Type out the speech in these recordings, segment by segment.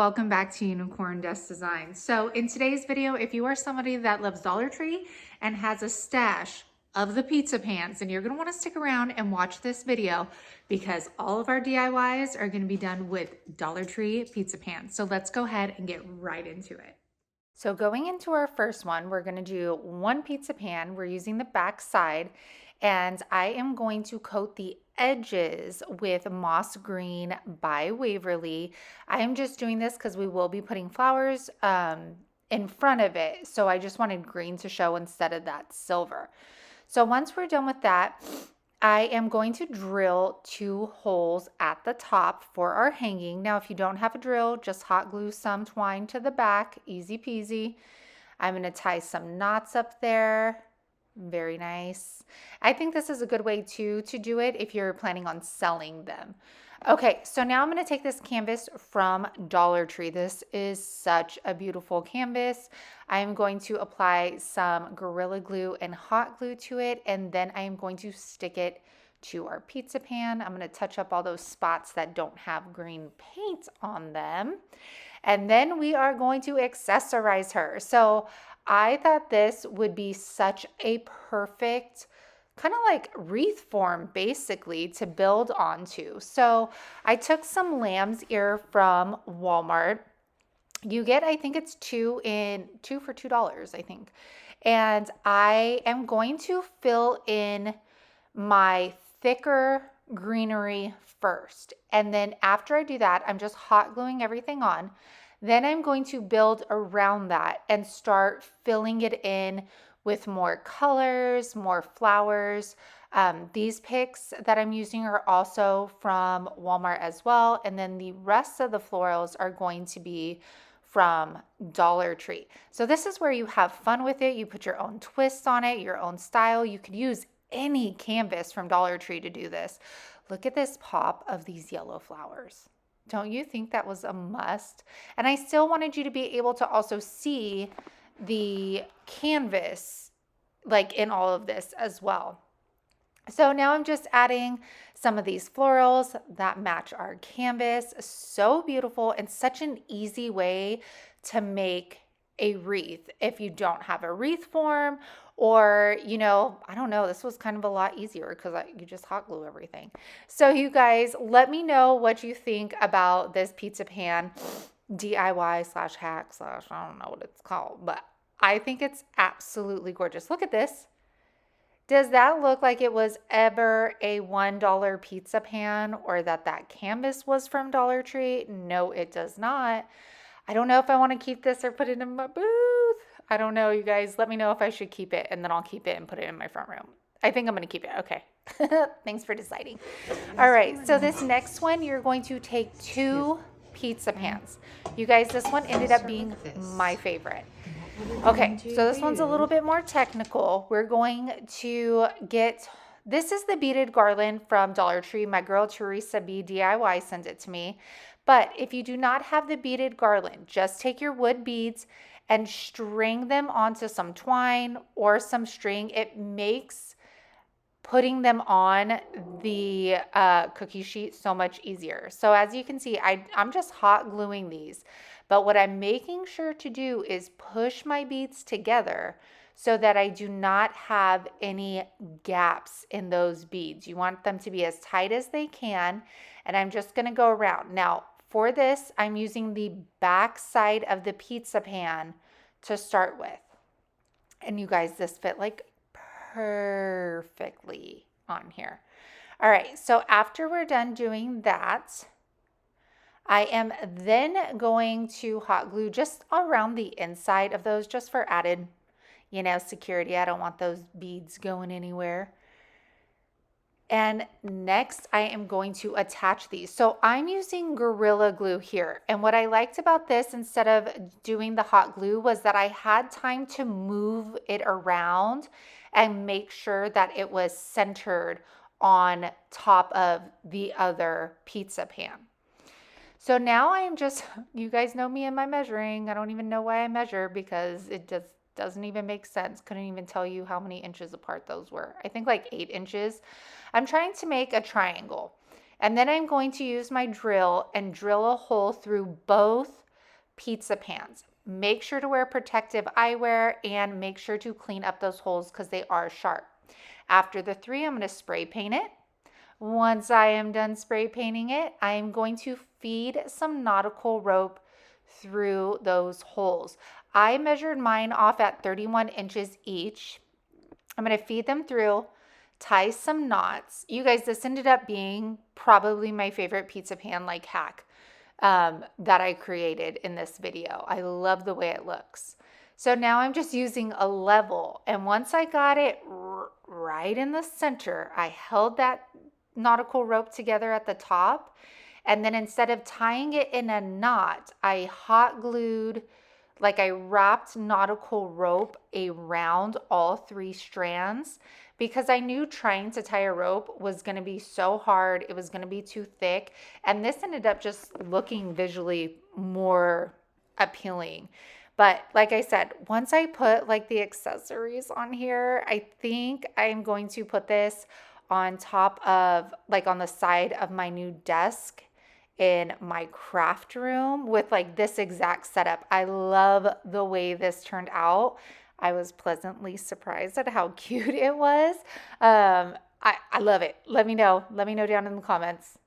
welcome back to Unicorn Dust Designs. So in today's video, if you are somebody that loves Dollar Tree and has a stash of the pizza pans, then you're gonna wanna stick around and watch this video because all of our DIYs are gonna be done with Dollar Tree pizza pans. So let's go ahead and get right into it. So going into our first one, we're gonna do one pizza pan. We're using the back side, and I am going to coat the edges with Moss Green by Waverly. I am just doing this because we will be putting flowers in front of it. So I just wanted green to show instead of that silver. So once we're done with that, I am going to drill 2 holes at the top for our hanging. Now, if you don't have a drill, just hot glue some twine to the back, easy peasy. I'm going to tie some knots up there. Very nice. I think this is a good way to do it if you're planning on selling them. Okay, so now I'm going to take this canvas from Dollar Tree. This is such a beautiful canvas. I'm going to apply some Gorilla Glue and hot glue to it, and then I am going to stick it to our pizza pan. I'm going to touch up all those spots that don't have green paint on them. And then we are going to accessorize her. So I thought this would be such a perfect kind of like wreath form basically to build onto. So I took some lamb's ear from Walmart. You get, I think it's two for $2, I think. And I am going to fill in my thicker greenery first. And then after I do that, I'm just hot gluing everything on. Then I'm going to build around that and start filling it in with more colors, more flowers. These picks that I'm using are also from Walmart as well. And then the rest of the florals are going to be from Dollar Tree. So this is where you have fun with it. You put your own twist on it, your own style. You could use any canvas from Dollar Tree to do this. Look at this pop of these yellow flowers. Don't you think that was a must? And I still wanted you to be able to also see the canvas like in all of this as well. So now I'm just adding some of these florals that match our canvas. So beautiful and such an easy way to make a wreath if you don't have a wreath form, or, you know, I don't know, this was kind of a lot easier because you just hot glue everything. So you guys, let me know what you think about this pizza pan DIY/hack/ I don't know what it's called, but I think it's absolutely gorgeous. Look at this. Does that look like it was ever a $1 pizza pan, or that canvas was from Dollar Tree? No, it does not. I don't know if I want to keep this or put it in my booth. I don't know, you guys. Let me know if I should keep it, and then I'll keep it and put it in my front room. I think I'm going to keep it. Okay. Thanks for deciding. All right. So this next one, you're going to take 2 pizza pans. You guys, this one ended up being my favorite. Okay. So this one's a little bit more technical. We're going to get, this is the Beaded Garland from Dollar Tree. My girl Teresa B DIY sent it to me. But if you do not have the Beaded Garland, just take your wood beads and string them onto some twine or some string. It makes putting them on the cookie sheet so much easier. So as you can see, I'm just hot gluing these. But what I'm making sure to do is push my beads together so that I do not have any gaps in those beads. You want them to be as tight as they can. And I'm just going to go around. Now, for this, I'm using the back side of the pizza pan to start with. And you guys, this fit like perfectly on here. All right, so after we're done doing that, I am then going to hot glue just around the inside of those just for added, you know, security. I don't want those beads going anywhere. And next, I am going to attach these. So I'm using Gorilla Glue here. And what I liked about this, instead of doing the hot glue, was that I had time to move it around and make sure that it was centered on top of the other pizza pan. So now I am just, you guys know me and my measuring. I don't even know why I measure because it just doesn't even make sense. Couldn't even tell you how many inches apart those were. I think like 8 inches. I'm trying to make a triangle. And then I'm going to use my drill and drill a hole through both pizza pans. Make sure to wear protective eyewear and make sure to clean up those holes because they are sharp. After the 3, I'm going to spray paint it. Once I am done spray painting it, I am going to feed some nautical rope through those holes. I measured mine off at 31 inches each. I'm going to feed them through, tie some knots. You guys, this ended up being probably my favorite pizza pan like hack that I created in this video. I love the way it looks. So now I'm just using a level, and once I got it right in the center, I held that nautical rope together at the top, and then instead of tying it in a knot, I hot glued, like I wrapped nautical rope around all 3 strands because I knew trying to tie a rope was going to be so hard. It was going to be too thick, and this ended up just looking visually more appealing. But like I said, once I put like the accessories on here, I think I'm going to put this on top of, like on the side of my new desk in my craft room with like this exact setup. I love the way this turned out. I was pleasantly surprised at how cute it was. I love it. Let me know down in the comments.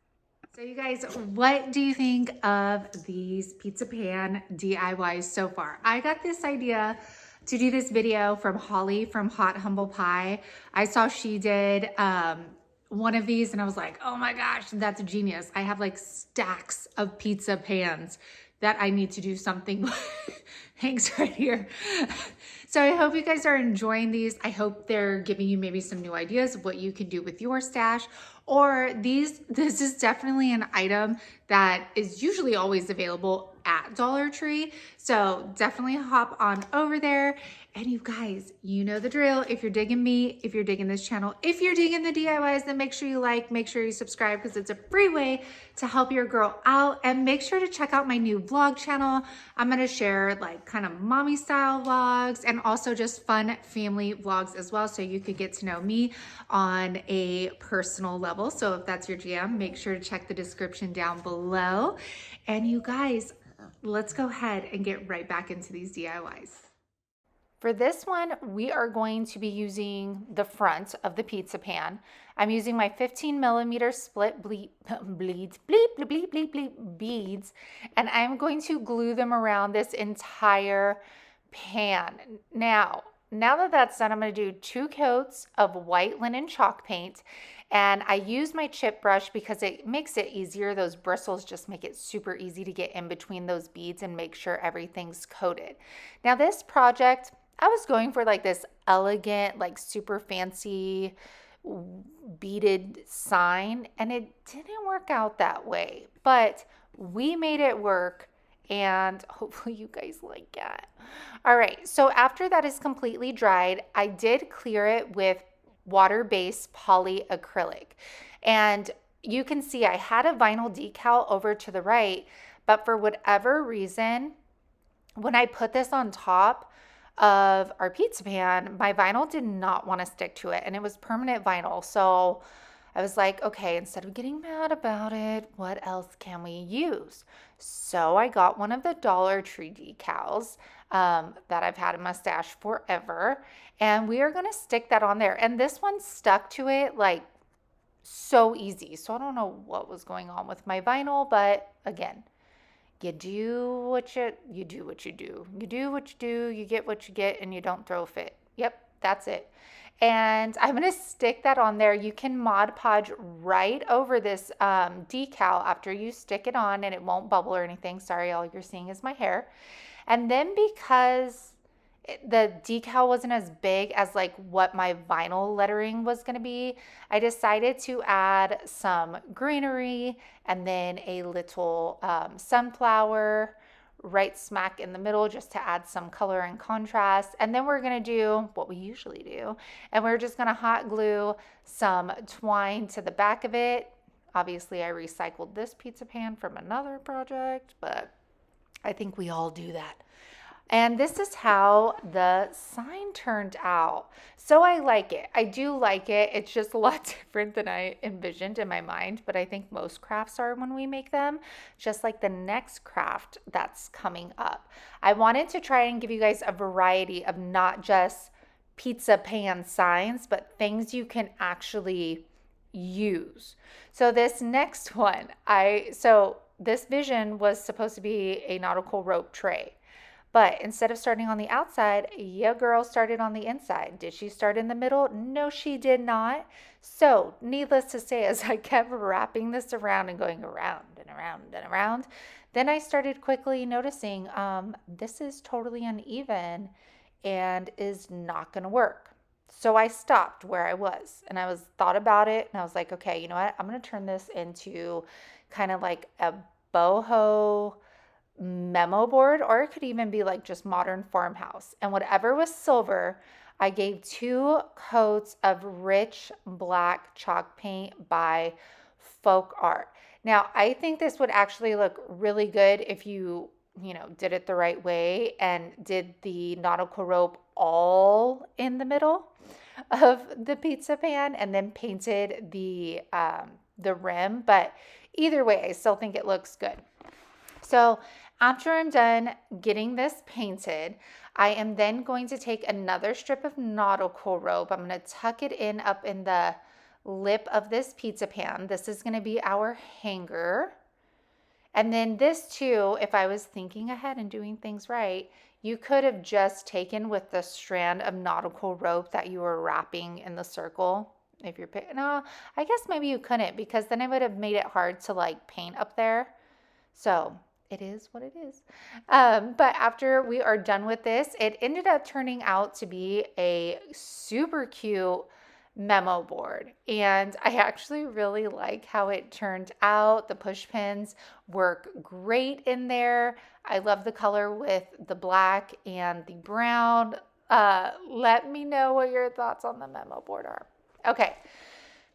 So you guys, what do you think of these pizza pan DIYs so far? I got this idea to do this video from Holly from Hot Humble Pie. I saw she did one of these and I was like, oh my gosh, that's genius. I have like stacks of pizza pans that I need to do something with. Hanks right here. So I hope you guys are enjoying these. I hope they're giving you maybe some new ideas of what you can do with your stash, or this is definitely an item that is usually always available at Dollar Tree. So definitely hop on over there. And you guys, you know the drill. If you're digging me, if you're digging this channel, if you're digging the DIYs, then make sure you like, make sure you subscribe because it's a free way to help your girl out. And make sure to check out my new vlog channel. I'm going to share like kind of mommy style vlogs and also just fun family vlogs as well. So you could get to know me on a personal level. So if that's your jam, make sure to check the description down below. And you guys, let's go ahead and get right back into these DIYs. For this one, we are going to be using the front of the pizza pan. I'm using my 15mm split beads, and I'm going to glue them around this entire pan. Now that that's done, I'm going to do 2 coats of white linen chalk paint, and I use my chip brush because it makes it easier. Those bristles just make it super easy to get in between those beads and make sure everything's coated. Now this project, I was going for like this elegant, like super fancy beaded sign, and it didn't work out that way, but we made it work, and hopefully you guys like it. All right, so after that is completely dried, I did clear it with water-based polyacrylic, and you can see I had a vinyl decal over to the right, but for whatever reason, when I put this on top of our pizza pan, my vinyl did not want to stick to it, and it was permanent vinyl. So I was like, okay, instead of getting mad about it, what else can we use? So I got one of the Dollar Tree decals that I've had in my stash forever, and we are going to stick that on there. And this one stuck to it like so easy. So I don't know what was going on with my vinyl, but again, you do what you do. You do what you do, you get what you get, and you don't throw a fit. Yep, that's it. And I'm going to stick that on there. You can Mod Podge right over this decal after you stick it on, and it won't bubble or anything. Sorry, all you're seeing is my hair. And then because the decal wasn't as big as like what my vinyl lettering was going to be, I decided to add some greenery and then a little sunflower right smack in the middle just to add some color and contrast. And then we're going to do what we usually do, and we're just going to hot glue some twine to the back of it. Obviously I recycled this pizza pan from another project, but I think we all do that. And this is how the sign turned out. So I like it. I do like it. It's just a lot different than I envisioned in my mind, but I think most crafts are when we make them, just like the next craft that's coming up. I wanted to try and give you guys a variety of not just pizza pan signs, but things you can actually use. So this next one, this vision was supposed to be a nautical rope tray. But instead of starting on the outside, your girl started on the inside. Did she start in the middle? No, she did not. So, needless to say, as I kept wrapping this around and going around and around and around, then I started quickly noticing this is totally uneven and is not going to work. So I stopped where I was and I thought about it and I was like, okay, you know what? I'm going to turn this into kind of like a boho memo board, or it could even be like just modern farmhouse. And whatever was silver, I gave 2 coats of rich black chalk paint by Folk Art. Now, I think this would actually look really good if you did it the right way and did the nautical rope all in the middle of the pizza pan and then painted the rim. But either way, I still think it looks good. So after I'm done getting this painted, I am then going to take another strip of nautical rope. I'm going to tuck it in up in the lip of this pizza pan. This is going to be our hanger. And then this too, if I was thinking ahead and doing things right, you could have just taken with the strand of nautical rope that you were wrapping in the circle. If you're no, I guess maybe you couldn't, because then it would have made it hard to like paint up there. So it is what it is. But after we are done with this, it ended up turning out to be a super cute memo board. And I actually really like how it turned out. The push pins work great in there. I love the color with the black and the brown. Let me know what your thoughts on the memo board are. Okay.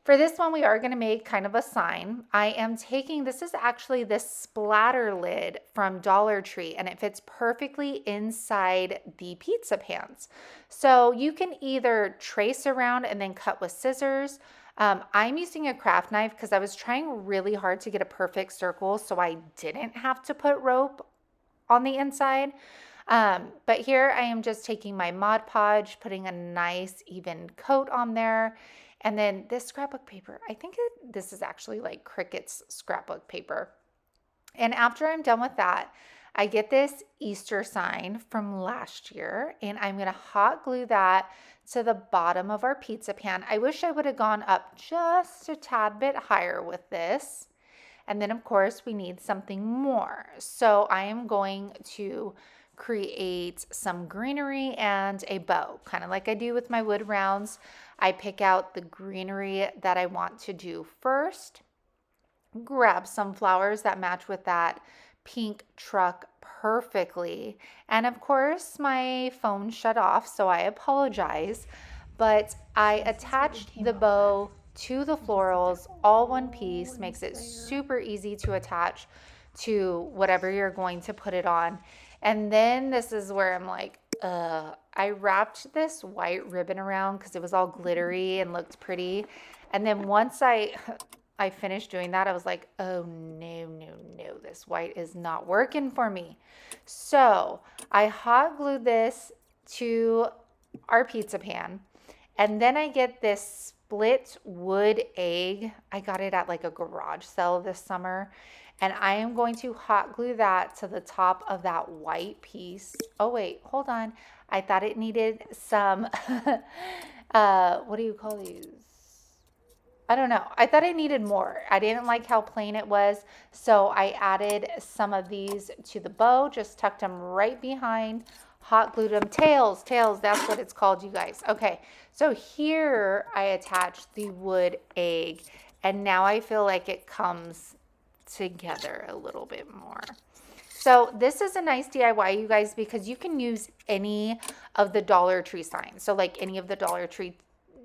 For this one, we are going to make kind of a sign. I am taking, this is actually this splatter lid from Dollar Tree, and it fits perfectly inside the pizza pans. So you can either trace around and then cut with scissors. I'm using a craft knife because I was trying really hard to get a perfect circle so I didn't have to put rope on the inside. But here I am just taking my Mod Podge, putting a nice even coat on there. And then this scrapbook paper, I think this is actually like Cricut's scrapbook paper. And after I'm done with that, I get this Easter sign from last year, and I'm going to hot glue that to the bottom of our pizza pan. I wish I would have gone up just a tad bit higher with this. And then, of course, we need something more. So I am going to create some greenery and a bow, kind of like I do with my wood rounds. I pick out the greenery that I want to do first, grab some flowers that match with that pink truck perfectly. And of course, my phone shut off, so I apologize, but I attached the bow to the florals, all one piece, makes it super easy to attach to whatever you're going to put it on. And then this is where I'm like, I wrapped this white ribbon around because it was all glittery and looked pretty. And then once I finished doing that, I was like, oh no, this white is not working for me. So I hot glued this to our pizza pan. And then I get this split wood egg. I got it at like a garage sale this summer. And I am going to hot glue that to the top of that white piece. Oh, wait, hold on. I thought it needed some, what do you call these? I don't know. I thought it needed more. I didn't like how plain it was. So I added some of these to the bow, just tucked them right behind, hot glued them. Tails, that's what it's called, you guys. Okay, so here I attached the wood egg. And now I feel like it comes together a little bit more. So this is a nice DIY, you guys, because you can use any of the Dollar Tree signs. So like any of the Dollar Tree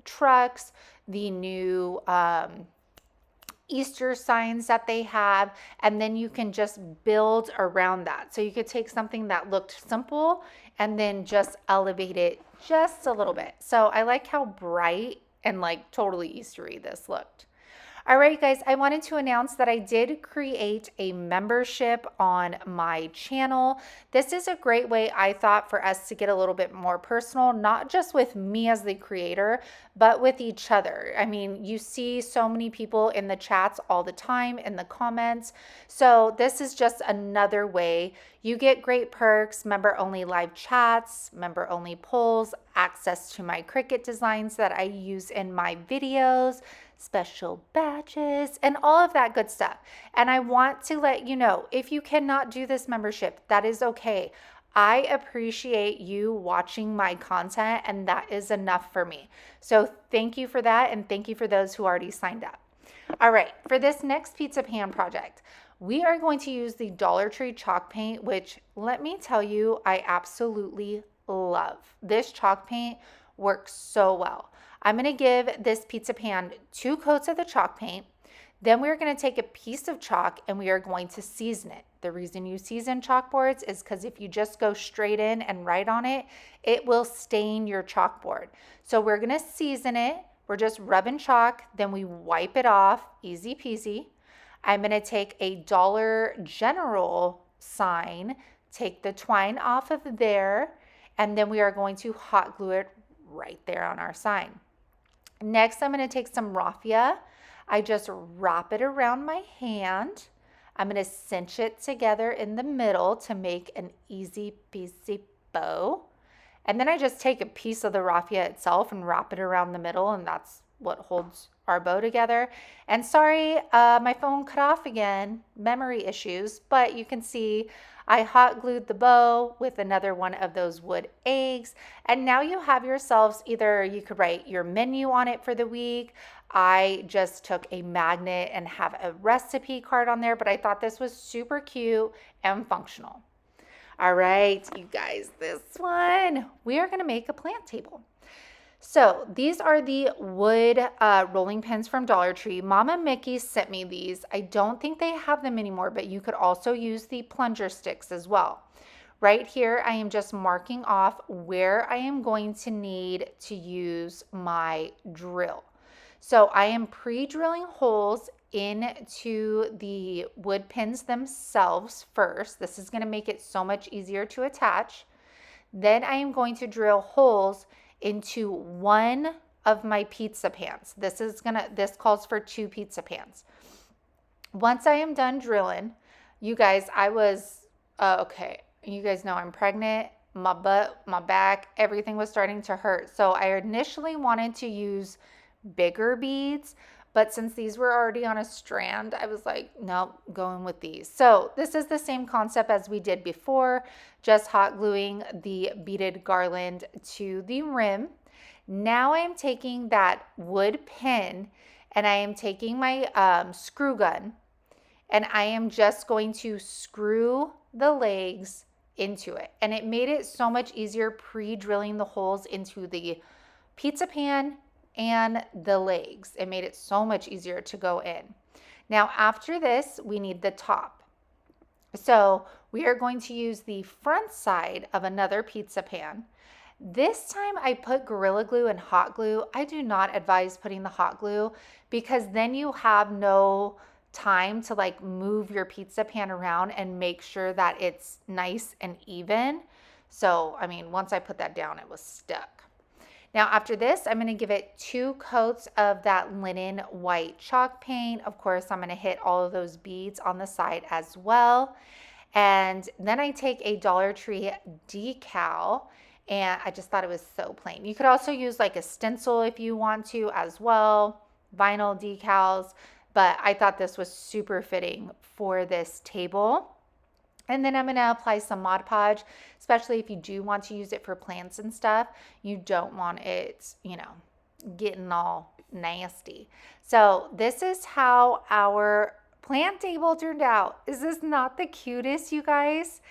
trucks, the new Easter signs that they have, and then you can just build around that. So you could take something that looked simple and then just elevate it just a little bit. So I like how bright and like totally Eastery this looked. All right, guys, I wanted to announce that I did create a membership on my channel. This is a great way, I thought, for us to get a little bit more personal, not just with me as the creator, but with each other. I mean, you see so many people in the chats all the time, in the comments. So this is just another way. You get great perks, member-only live chats, member-only polls, access to my Cricut designs that I use in my videos, special badges, and all of that good stuff. And I want to let you know, if you cannot do this membership, that is okay. I appreciate you watching my content, and that is enough for me. So thank you for that, and thank you for those who already signed up. All right, for this next pizza pan project, we are going to use the Dollar Tree chalk paint, which, let me tell you, I absolutely love. This chalk paint works so well. I'm going to give this pizza pan 2 coats of the chalk paint. Then we're going to take a piece of chalk and we are going to season it. The reason you season chalkboards is because if you just go straight in and write on it, it will stain your chalkboard. So we're going to season it. We're just rubbing chalk, then we wipe it off, easy peasy. I'm going to take a Dollar General sign, take the twine off of there, and then we are going to hot glue it right there on our sign. Next, I'm going to take some raffia. I just wrap it around my hand. I'm going to cinch it together in the middle to make an easy peasy bow. And then I just take a piece of the raffia itself and wrap it around the middle, and that's what holds our bow together. And sorry, my phone cut off again, memory issues, but you can see I hot glued the bow with another one of those wood eggs. And now you have yourselves, either you could write your menu on it for the week. I just took a magnet and have a recipe card on there, but I thought this was super cute and functional. All right, you guys, this one, we are going to make a plant table. So these are the wood rolling pins from Dollar Tree. Mama Mickey sent me these. I don't think they have them anymore, but you could also use the plunger sticks as well. Right here, I am just marking off where I am going to need to use my drill. So I am pre-drilling holes into the wood pins themselves first. This is going to make it so much easier to attach. Then I am going to drill holes into one of my pizza pans. This calls for 2 pizza pans. Once I am done drilling, you guys, okay, you guys know I'm pregnant. My butt, my back, everything was starting to hurt. So I initially wanted to use bigger beads, but since these were already on a strand, I was like, nope, going with these. So this is the same concept as we did before, just hot gluing the beaded garland to the rim. Now I am taking that wood pin and I am taking my screw gun and I am just going to screw the legs into it. And it made it so much easier pre-drilling the holes into the pizza pan and the legs. It made it so much easier to go in. Now after this, we need the top. So we are going to use the front side of another pizza pan. This time I put Gorilla Glue and hot glue. I do not advise putting the hot glue because then you have no time to like move your pizza pan around and make sure that it's nice and even. So, I mean, once I put that down, it was stuck. Now after this, I'm going to give it 2 coats of that linen white chalk paint. Of course, I'm going to hit all of those beads on the side as well. And then I take a Dollar Tree decal, and I just thought it was so plain. You could also use like a stencil if you want to as well, vinyl decals, but I thought this was super fitting for this table. And then I'm going to apply some Mod Podge, especially if you do want to use it for plants and stuff. You don't want it, getting all nasty. So this is how our plant table turned out. Is this not the cutest, you guys?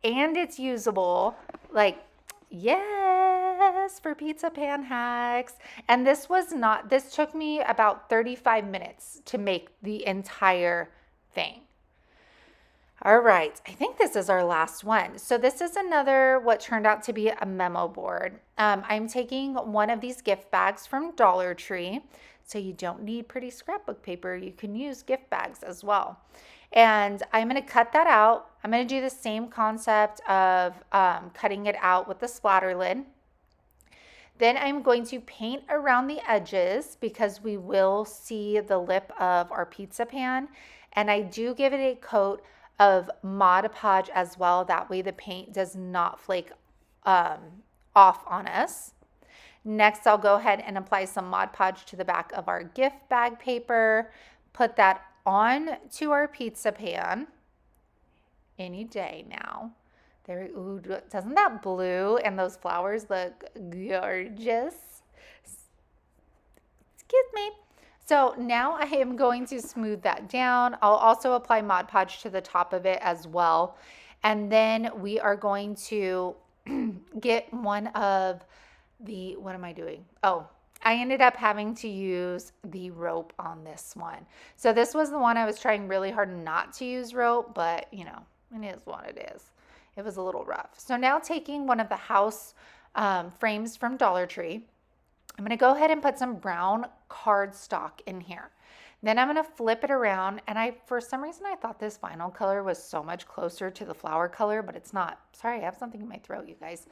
And it's usable. Like, yes. yes, for pizza pan hacks. And this took me about 35 minutes to make the entire thing. All right, I think this is our last one. So this is another, what turned out to be a memo board. I'm taking one of these gift bags from Dollar Tree. So you don't need pretty scrapbook paper. You can use gift bags as well. And I'm going to cut that out. I'm going to do the same concept of cutting it out with the splatter lid. Then I'm going to paint around the edges because we will see the lip of our pizza pan. And I do give it a coat of Mod Podge as well. That way the paint does not flake off on us. Next, I'll go ahead and apply some Mod Podge to the back of our gift bag paper. Put that on to our pizza pan any day now. There, ooh, doesn't that blue and those flowers look gorgeous? Excuse me. So now I am going to smooth that down. I'll also apply Mod Podge to the top of it as well. And then we are going to get one of the, what am I doing? Oh, I ended up having to use the rope on this one. So this was the one I was trying really hard not to use rope, but you know, it is what it is. It was a little rough. So now taking one of the house frames from Dollar Tree, I'm going to go ahead and put some brown cardstock in here. Then I'm going to flip it around, and for some reason I thought this vinyl color was so much closer to the flower color, but it's not. Sorry, I have something in my throat, you guys.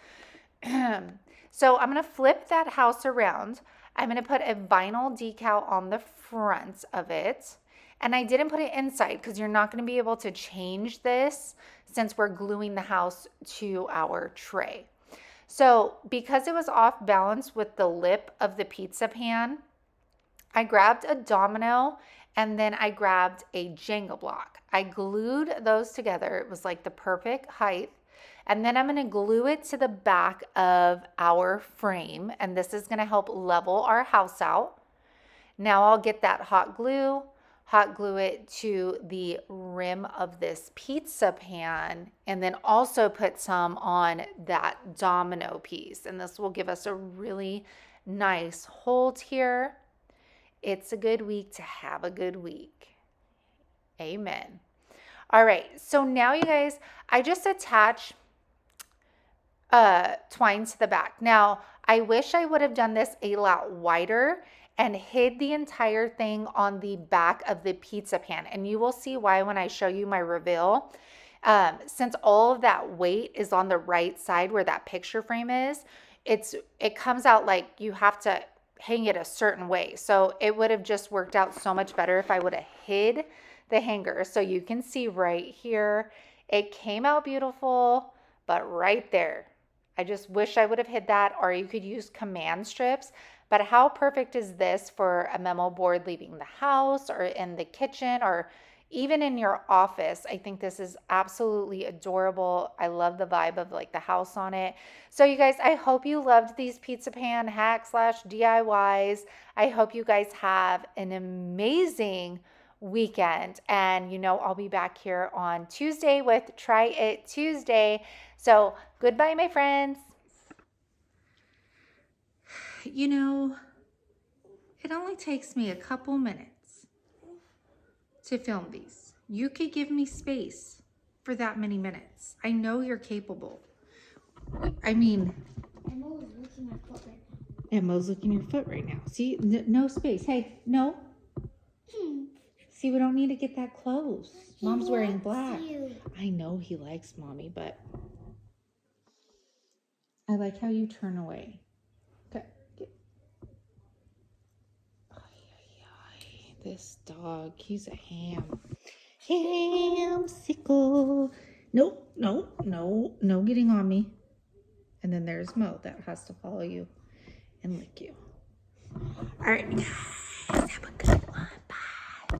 So I'm going to flip that house around. I'm going to put a vinyl decal on the front of it. And I didn't put it inside because you're not going to be able to change this since we're gluing the house to our tray. So because it was off balance with the lip of the pizza pan, I grabbed a domino and then I grabbed a Jenga block. I glued those together. It was like the perfect height. And then I'm going to glue it to the back of our frame. And this is going to help level our house out. Now I'll get that hot glue it to the rim of this pizza pan, and then also put some on that domino piece. And this will give us a really nice hold here. It's a good week to have a good week. Amen. All right, so now you guys, I just attach twine to the back. Now, I wish I would have done this a lot wider and hid the entire thing on the back of the pizza pan. And you will see why when I show you my reveal. Since all of that weight is on the right side where that picture frame is, it comes out like you have to hang it a certain way. So it would have just worked out so much better if I would have hid the hanger. So you can see right here, it came out beautiful, but right there, I just wish I would have hid that, or you could use command strips. But how perfect is this for a memo board leaving the house or in the kitchen or even in your office? I think this is absolutely adorable. I love the vibe of like the house on it. So you guys, I hope you loved these pizza pan hack / DIYs. I hope you guys have an amazing weekend. And you know, I'll be back here on Tuesday with Try It Tuesday. So goodbye, my friends. You know, it only takes me a couple minutes to film these. You could give me space for that many minutes. I know you're capable. I mean, Emmo's licking her foot right now. Emmo's licking your foot right now. See, no space. Hey, no. See, we don't need to get that close. Mom's wearing black. I know he likes Mommy, but I like how you turn away. Okay. This dog, he's a ham. Hamsicle. Nope, no getting on me. And then there's Mo that has to follow you and lick you. All right, guys, have a good